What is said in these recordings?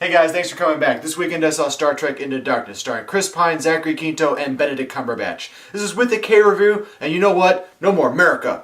Hey guys, thanks for coming back. This weekend I saw Star Trek Into Darkness, starring Chris Pine, Zachary Quinto, and Benedict Cumberbatch. This is with the K review, and you know what? No more America.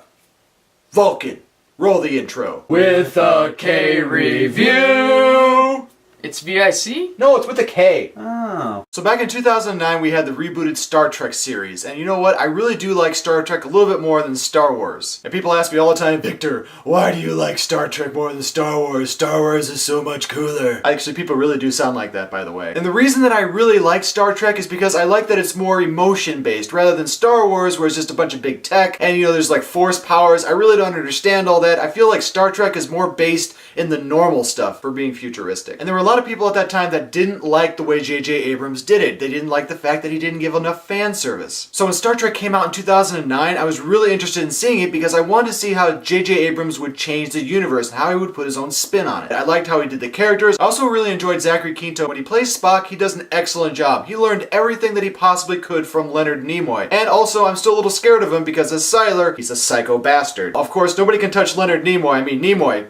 Vulcan. Roll the intro. With a K review. It's VIC? No, it's with a K. Oh. So back in 2009 we had the rebooted Star Trek series, and you know what? I really do like Star Trek a little bit more than Star Wars. And people ask me all the time, Victor, why do you like Star Trek more than Star Wars? Star Wars is so much cooler. Actually, people really do sound like that, by the way. And the reason that I really like Star Trek is because I like that it's more emotion-based, rather than Star Wars where it's just a bunch of big tech, and you know, there's like force powers. I really don't understand all that. I feel like Star Trek is more based in the normal stuff for being futuristic. And there were a lot of people at that time that didn't like the way J.J. Abrams did it. They didn't like the fact that he didn't give enough fan service. So when Star Trek came out in 2009, I was really interested in seeing it because I wanted to see how J.J. Abrams would change the universe and how he would put his own spin on it. I liked how he did the characters. I also really enjoyed Zachary Quinto. When he plays Spock, he does an excellent job. He learned everything that he possibly could from Leonard Nimoy. And also, I'm still a little scared of him because as Siler, he's a psycho bastard. Of course, nobody can touch Leonard Nimoy. I mean, Nimoy.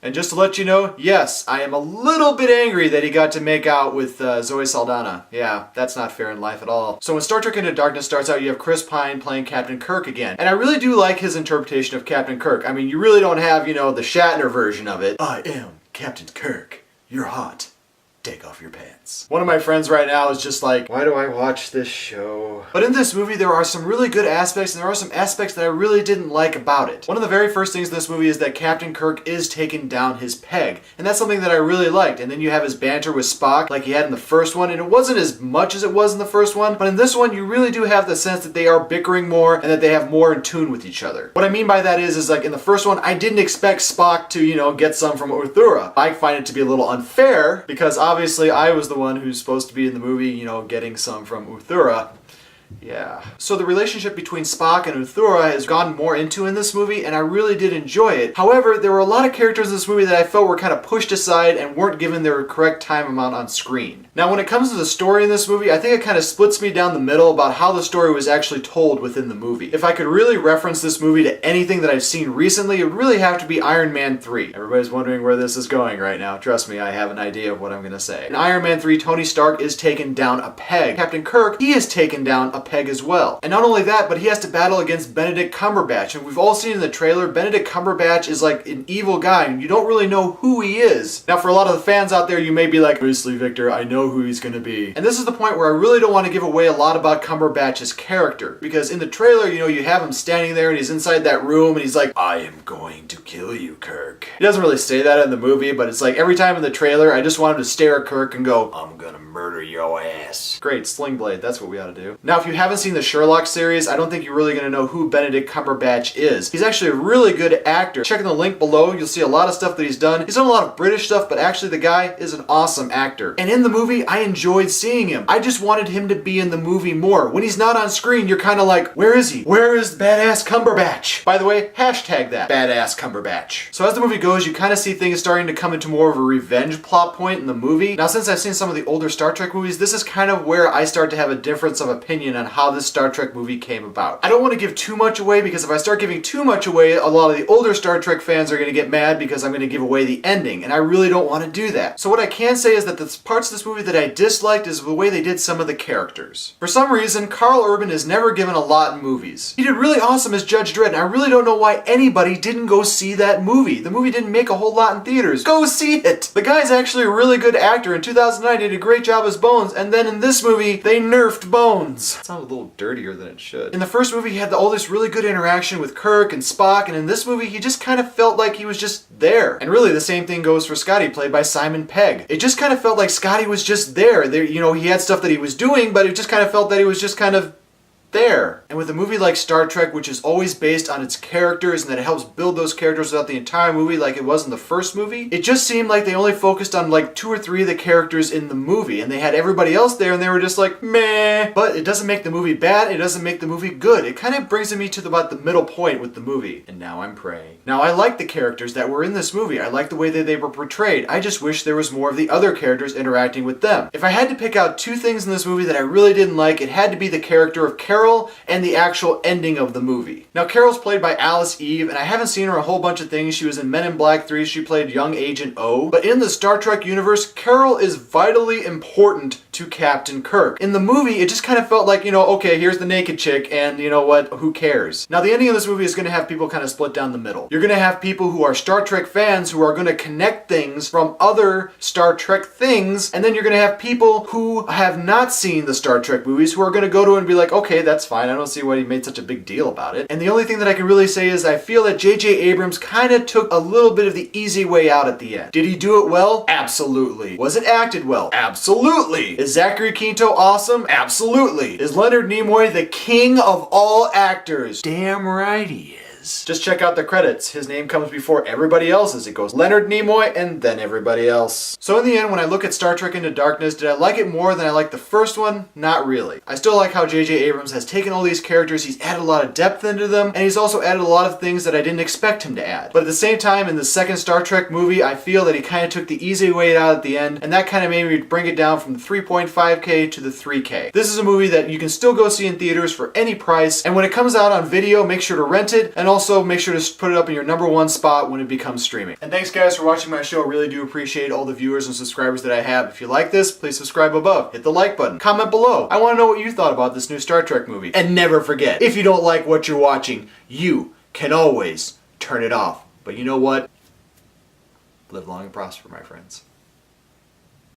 And just to let you know, yes, I am a little bit angry that he got to make out with Zoe Saldana. Yeah, that's not fair in life at all. So when Star Trek Into Darkness starts out, you have Chris Pine playing Captain Kirk again. And I really do like his interpretation of Captain Kirk. I mean, you really don't have, you know, the Shatner version of it. I am Captain Kirk. You're hot. Take off your pants. One of my friends right now is just like, why do I watch this show? But in this movie, there are some really good aspects, and there are some aspects that I really didn't like about it. One of the very first things in this movie is that Captain Kirk is taking down his peg, and that's something that I really liked. And then you have his banter with Spock, like he had in the first one, and it wasn't as much as it was in the first one, but in this one, you really do have the sense that they are bickering more, and that they have more in tune with each other. What I mean by that is like in the first one, I didn't expect Spock to, you know, get some from Uhura. I find it to be a little unfair, because obviously I was the one who's supposed to be in the movie, you know, getting some from Uhura. Yeah. So the relationship between Spock and Uhura has gone more into in this movie, and I really did enjoy it. However, there were a lot of characters in this movie that I felt were kind of pushed aside and weren't given their correct time amount on screen. Now, when it comes to the story in this movie, I think it kind of splits me down the middle about how the story was actually told within the movie. If I could really reference this movie to anything that I've seen recently, it would really have to be Iron Man 3. Everybody's wondering where this is going right now. Trust me, I have an idea of what I'm going to say. In Iron Man 3, Tony Stark is taken down a peg. Captain Kirk, he is taken down a peg as well. And not only that, but he has to battle against Benedict Cumberbatch. And we've all seen in the trailer, Benedict Cumberbatch is like an evil guy, and you don't really know who he is. Now, for a lot of the fans out there, you may be like, obviously, Victor, I know who he's going to be. And this is the point where I really don't want to give away a lot about Cumberbatch's character. Because in the trailer, you know, you have him standing there, and he's inside that room, and he's like, I am going to kill you, Kirk. He doesn't really say that in the movie, but it's like every time in the trailer, I just want him to stare at Kirk and go, I'm gonna murder your ass. Great, Sling Blade, that's what we ought to do. Now, if you haven't seen the Sherlock series, I don't think you're really going to know who Benedict Cumberbatch is. He's actually a really good actor. Check in the link below, you'll see a lot of stuff that he's done. He's done a lot of British stuff, but actually the guy is an awesome actor. And in the movie, I enjoyed seeing him. I just wanted him to be in the movie more. When he's not on screen, you're kind of like, where is he? Where is badass Cumberbatch? By the way, hashtag that, badass Cumberbatch. So as the movie goes, you kind of see things starting to come into more of a revenge plot point in the movie. Now, since I've seen some of the older Star Trek movies, this is kind of where I start to have a difference of opinion on how this Star Trek movie came about. I don't want to give too much away, because if I start giving too much away, a lot of the older Star Trek fans are going to get mad because I'm going to give away the ending, and I really don't want to do that. So what I can say is that the parts of this movie that I disliked is the way they did some of the characters. For some reason, Karl Urban is never given a lot in movies. He did really awesome as Judge Dredd, and I really don't know why anybody didn't go see that movie. The movie didn't make a whole lot in theaters. Go see it! The guy's actually a really good actor. In 2009, he did a great job as Bones, and then in this movie, they nerfed Bones. It sounds a little dirtier than it should. In the first movie, he had all this really good interaction with Kirk and Spock, and in this movie, he just kind of felt like he was just there. And really, the same thing goes for Scotty, played by Simon Pegg. It just kind of felt like Scotty was just there. You know, he had stuff that he was doing, but it just kind of felt that he was just kind of there. And with a movie like Star Trek, which is always based on its characters and that it helps build those characters throughout the entire movie like it was in the first movie, it just seemed like they only focused on like 2 or 3 of the characters in the movie, and they had everybody else there and they were just like, meh. But it doesn't make the movie bad, it doesn't make the movie good. It kind of brings me to about the middle point with the movie. And now I'm praying. Now I like the characters that were in this movie. I like the way that they were portrayed. I just wish there was more of the other characters interacting with them. If I had to pick out 2 things in this movie that I really didn't like, it had to be the character of Carol Carol and the actual ending of the movie. Now, Carol's played by Alice Eve, and I haven't seen her in a whole bunch of things. She was in Men in Black 3, she played Young Agent O. But in the Star Trek universe, Carol is vitally important to Captain Kirk. In the movie, it just kind of felt like, okay, here's the naked chick, and you know what, who cares? Now, the ending of this movie is going to have people kind of split down the middle. You're going to have people who are Star Trek fans who are going to connect things from other Star Trek things, and then you're going to have people who have not seen the Star Trek movies who are going to go to it and be like, okay, that's fine, I don't see why he made such a big deal about it. And the only thing that I can really say is I feel that J.J. Abrams kind of took a little bit of the easy way out at the end. Did he do it well? Absolutely. Was it acted well? Absolutely. Is Zachary Quinto awesome? Absolutely. Is Leonard Nimoy the king of all actors? Damn right he is. Just check out the credits. His name comes before everybody else's. It goes Leonard Nimoy and then everybody else. So in the end, when I look at Star Trek Into Darkness, did I like it more than I liked the first one? Not really. I still like how J.J. Abrams has taken all these characters, he's added a lot of depth into them, and he's also added a lot of things that I didn't expect him to add. But at the same time, in the second Star Trek movie, I feel that he kind of took the easy way out at the end, and that kind of made me bring it down from the 3.5K to the 3K. This is a movie that you can still go see in theaters for any price, and when it comes out on video, make sure to rent it, and also make sure to put it up in your #1 spot when it becomes streaming. And thanks guys for watching my show. Really do appreciate all the viewers and subscribers that I have. If you like this, please subscribe above. Hit the like button. Comment below. I want to know what you thought about this new Star Trek movie. And never forget, if you don't like what you're watching, you can always turn it off. But you know what? Live long and prosper, my friends.